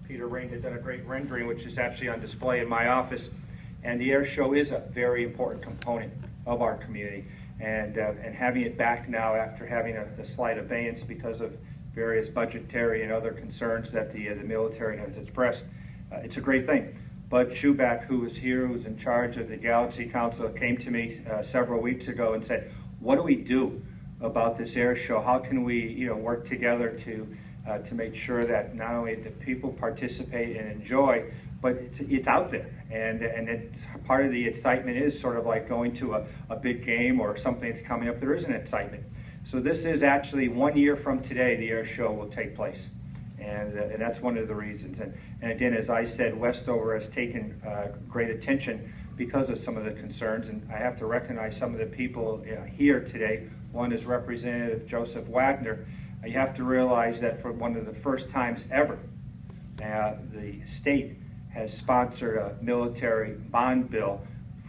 Peter Rain had done a great rendering, which is actually on display in my office. And the air show is a very important component of our community. And having it back now after having a slight abeyance because of various budgetary and other concerns that the military has expressed, it's a great thing. Bud Schuback, who was here, who's in charge of the Galaxy Council, came to me several weeks ago and said, what do we do about this air show? How can we work together to make sure that not only do people participate and enjoy, but it's out there. And part of the excitement is sort of like going to a big game or something that's coming up. There is an excitement. So this is actually 1 year from today, the air show will take place. And that's one of the reasons. And again, as I said, Westover has taken great attention because of some of the concerns. And I have to recognize some of the people here today. One is Representative Joseph Wagner. You have to realize that for one of the first times ever, the state has sponsored a military bond bill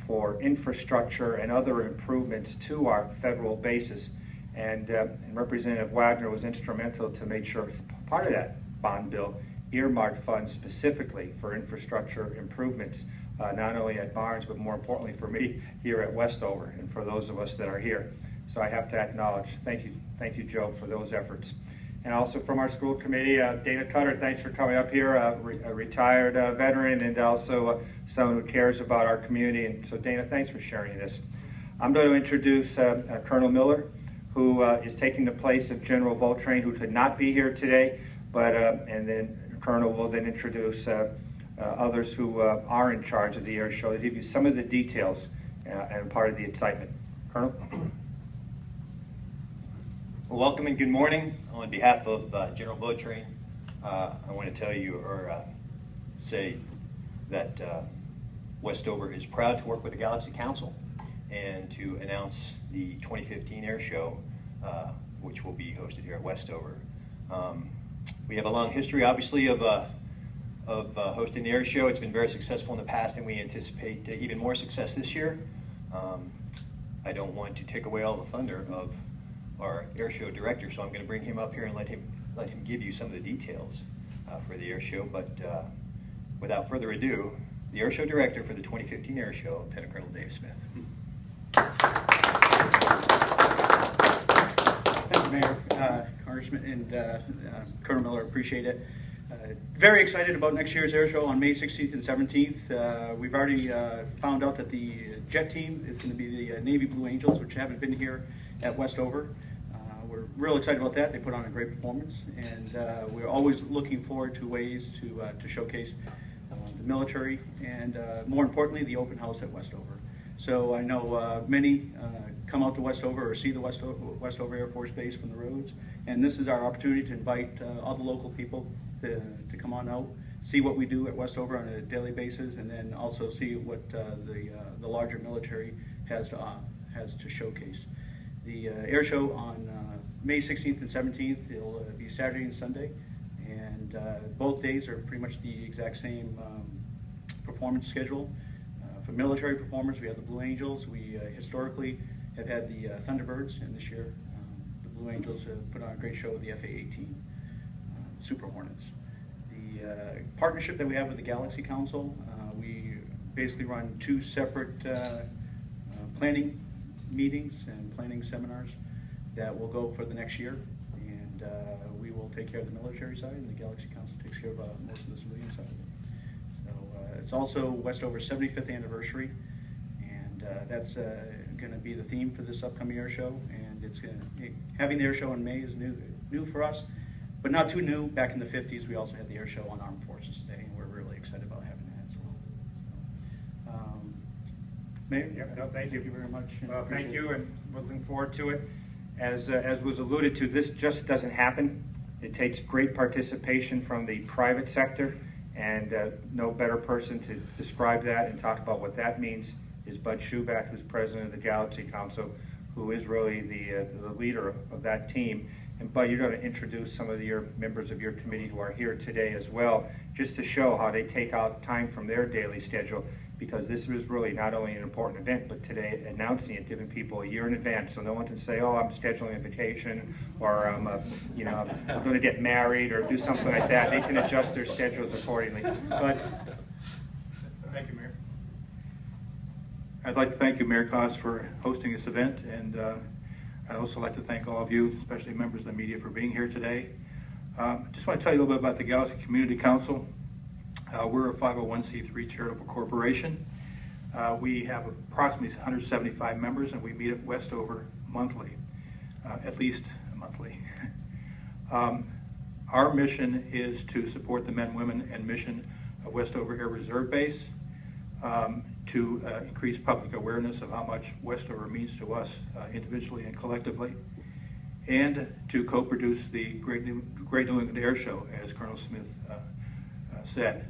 for infrastructure and other improvements to our federal bases. And Representative Wagner was instrumental to make sure part of that bond bill earmarked funds specifically for infrastructure improvements, not only at Barnes, but more importantly for me here at Westover and for those of us that are here. So I have to acknowledge, thank you, Joe, for those efforts. And also from our school committee, Dana Cutter, thanks for coming up here, a retired veteran and also someone who cares about our community. And so Dana, thanks for sharing this. I'm going to introduce Colonel Miller, who is taking the place of General Voltrain, who could not be here today, but and then Colonel will then introduce others who are in charge of the air show to give you some of the details and part of the excitement. Colonel? Well, welcome and good morning. On behalf of General Voltrain, I want to tell you or say that Westover is proud to work with the Galaxy Council and to announce the 2015 air show, which will be hosted here at Westover. We have a long history, obviously, of hosting the air show. It's been very successful in the past, and we anticipate even more success this year. I don't want to take away all the thunder of our air show director, so I'm going to bring him up here and let him give you some of the details for the air show. But without further ado, the air show director for the 2015 air show, Lieutenant Colonel Dave Smith. Thank you, Mayor, Congressman, and Colonel Miller. Appreciate it. Very excited about next year's air show on May 16th and 17th. We've already found out that the jet team is going to be the Navy Blue Angels, which haven't been here at Westover. We're real excited about that. They put on a great performance, and we're always looking forward to ways to showcase the military and, more importantly, the open house at Westover. So I know many come out to Westover or see the Westover Air Force Base from the roads, and this is our opportunity to invite all the local people to come on out, see what we do at Westover on a daily basis, and then also see what the larger military has to showcase. The air show on May 16th and 17th, it'll be Saturday and Sunday, and both days are pretty much the exact same performance schedule. For military performers, we have the Blue Angels. We historically have had the Thunderbirds, and this year the Blue Angels have put on a great show with the FA-18 Super Hornets. The partnership that we have with the Galaxy Council, we basically run two separate planning meetings and planning seminars that will go for the next year, and we will take care of the military side, and the Galaxy Council takes care of most of the civilian side. So it's also Westover's 75th anniversary, and that's going to be the theme for this upcoming air show. And it's having the air show in May is new for us, but not too new. Back in the 50s, we also had the air show on Armed Forces Day, and we're really excited about having that as well. So, Mayor, Yeah, no, thank you. Thank you very much. Well, thank you, and we're looking forward to it. As was alluded to, this just doesn't happen. It takes great participation from the private sector, and no better person to describe that and talk about what that means is Bud Schuback, who's president of the Galaxy Council, who is really the leader of that team. And Bud, you're going to introduce some of your members of your committee who are here today as well, just to show how they take out time from their daily schedule because this was really not only an important event, but today announcing it, giving people a year in advance, so no one can say, oh, I'm scheduling a vacation, or I'm going to get married, or do something like that. They can adjust their schedules accordingly. But Thank you, Mayor. I'd like to thank you, Mayor Koss, for hosting this event, and I'd also like to thank all of you, especially members of the media, for being here today. I just want to tell you a little bit about the Galaxy Community Council. We're a 501c3 charitable corporation. We have approximately 175 members, and we meet at Westover monthly, at least monthly. Our mission is to support the men, women, and mission of Westover Air Reserve Base, to increase public awareness of how much Westover means to us individually and collectively, and to co-produce the Great New England Air Show, as Colonel Smith said.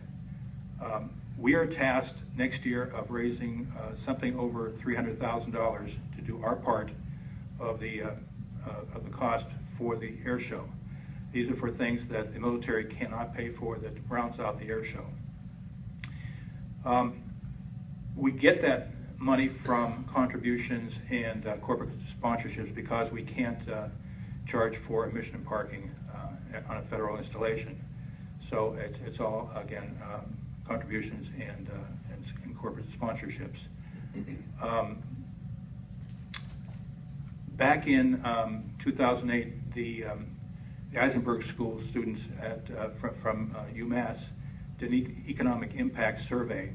We are tasked next year of raising something over $300,000 to do our part of the cost for the air show. These are for things that the military cannot pay for, that rounds out the air show. We get that money from contributions and corporate sponsorships because we can't charge for admission and parking on a federal installation. So it's all, again, contributions and corporate sponsorships. Back in 2008, the Eisenberg School students from UMass did an economic impact survey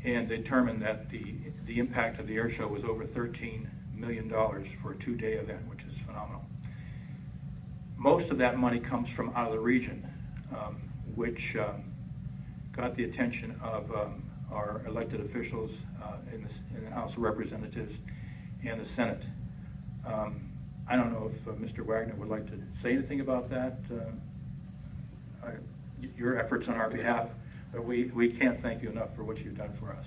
and determined that the impact of the air show was over $13 million for a 2-day event, which is phenomenal. Most of that money comes from out of the region, which got the attention of our elected officials in the House of Representatives and the Senate. I don't know if Mr. Wagner would like to say anything about that, your efforts on our behalf, but we can't thank you enough for what you've done for us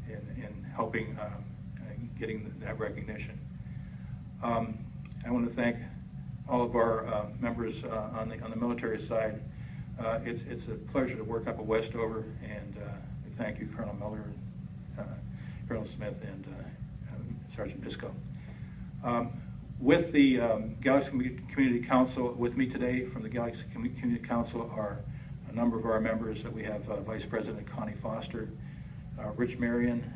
in helping getting that recognition. I want to thank all of our members on the military side. It's a pleasure to work up at Westover, and thank you, Colonel Miller, Colonel Smith, and Sergeant Bisco. With the Galaxy Community Council, with me today from the Galaxy Community Council are a number of our members. We have Vice President Connie Foster, Rich Marion,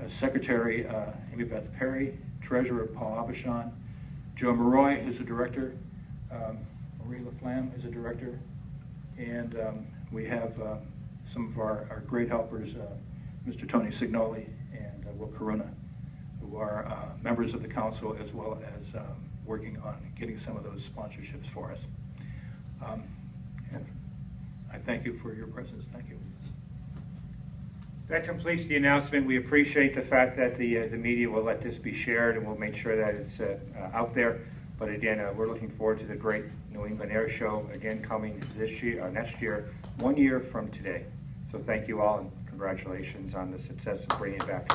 Secretary Amy Beth Perry, Treasurer Paul Abishon, Joe Maroy, who's the Director, Marie LaFlamme is a Director, and we have some of our great helpers, Mr. Tony Signoli and Will Corona, who are members of the council, as well as working on getting some of those sponsorships for us. And I thank you for your presence. Thank you. that completes the announcement. We appreciate the fact that the media will let this be shared, and we'll make sure that it's out there. But again, we're looking forward to the Great New England Air Show, again, coming this year, or next year, 1 year from today. So thank you all, and congratulations on the success of bringing it back.